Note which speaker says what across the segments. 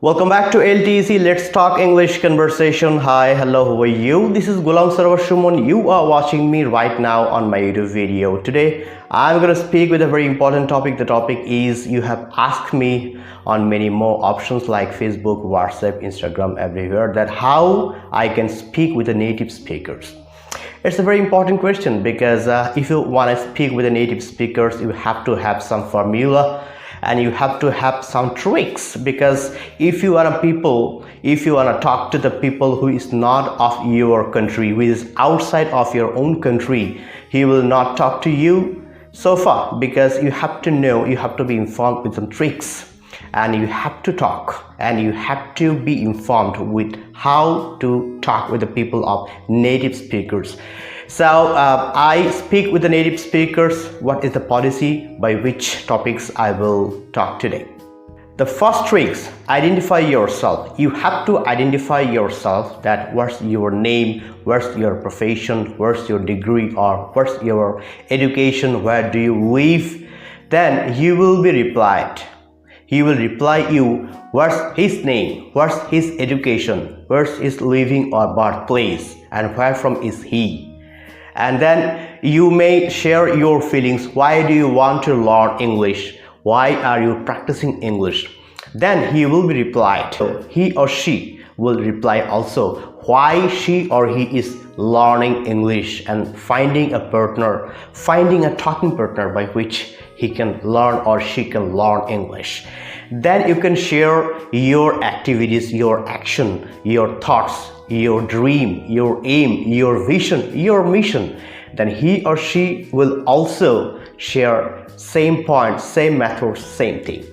Speaker 1: Welcome back to LTEC. Let's talk English conversation. Hi, hello, how are you? This is golamsaroarsumon. You are watching me right now on my YouTube video. Today, I'm going to speak with a very important topic. The topic is you have asked me on many more options like Facebook, WhatsApp, Instagram, everywhere that how I can speak with the native speakers. It's a very important question because if you want to speak with the native speakers, you have to have some formula and you have to have some tricks, because if you want to talk to the people who is not of your country, who is outside of your own country, he will not talk to you so far, because you have to know, you have to be informed with some tricks, and you have to talk and you have to be informed with how to talk with the people of native speakers. So I speak with the native speakers. What is the policy by which topics I will talk today? The first tricks, identify yourself. You have to identify yourself, that what's your name, what's your profession, what's your degree, or what's your education, where do you live. Then he will be replied. He will reply you what's his name, what's his education, where's his living or birthplace, and where from is he. And then you may share your feelings. Why do you want to learn English? Why are you practicing English? Then he will be replied. He or she will reply also why she or he is learning English and finding a partner, finding a talking partner by which he can learn or she can learn English. Then you can share your activities, your action, your thoughts, your dream, your aim, your vision, your mission. Then he or she will also share same point, same method, same thing.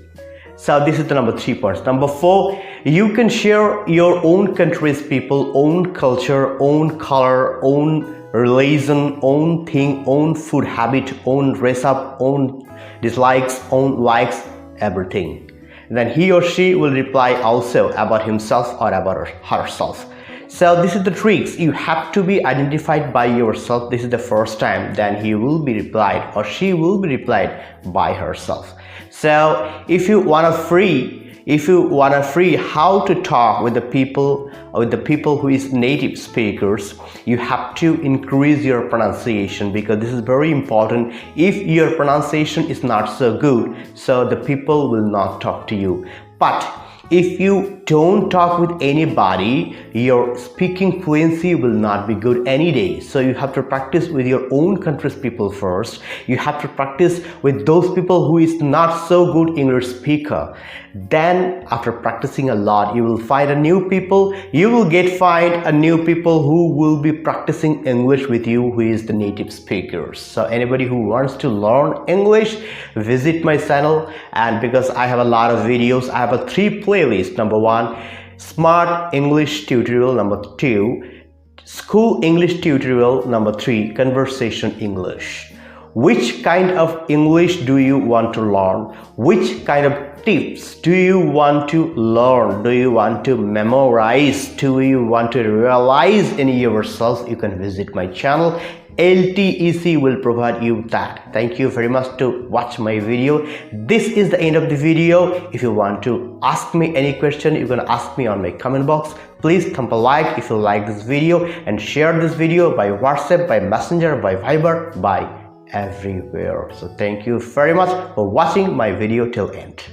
Speaker 1: So this is the number 3 points. Number 4, you can share your own country's people, own culture, own color, own religion, own thing, own food habit, own dress up, own dislikes, own likes, everything. Then he or she will reply also about himself or about herself. So this is the tricks. You have to be identified by yourself. This is the first time. Then he will be replied or she will be replied by herself. So if you want to free how to talk with the people who is native speakers, you have to increase your pronunciation, because this is very important. If your pronunciation is not so good, so the people will not talk to you. But if you don't talk with anybody, your speaking fluency will not be good any day. So you have to practice with your own country's people first. You have to practice with those people who is not so good English speaker. Then after practicing a lot, you will find a new people. You will find a new people who will be practicing English with you, who is the native speakers. So anybody who wants to learn English, visit my channel. And because I have a lot of videos, I have a 3 playlists. Number 1, Smart English Tutorial. Number 2, School English Tutorial. Number 3, Conversation English. Which kind of English do you want to learn? Which kind of tips do you want to learn? Do you want to memorize? Do you want to realize in yourself? You can visit my channel. LTEC will provide you that. Thank you very much to watch my video. This is the end of the video. If you want to ask me any question, you can ask me on my comment box. Please thumb a like if you like this video, and share this video by WhatsApp, by Messenger, by Viber, by everywhere. So thank you very much for watching my video till end.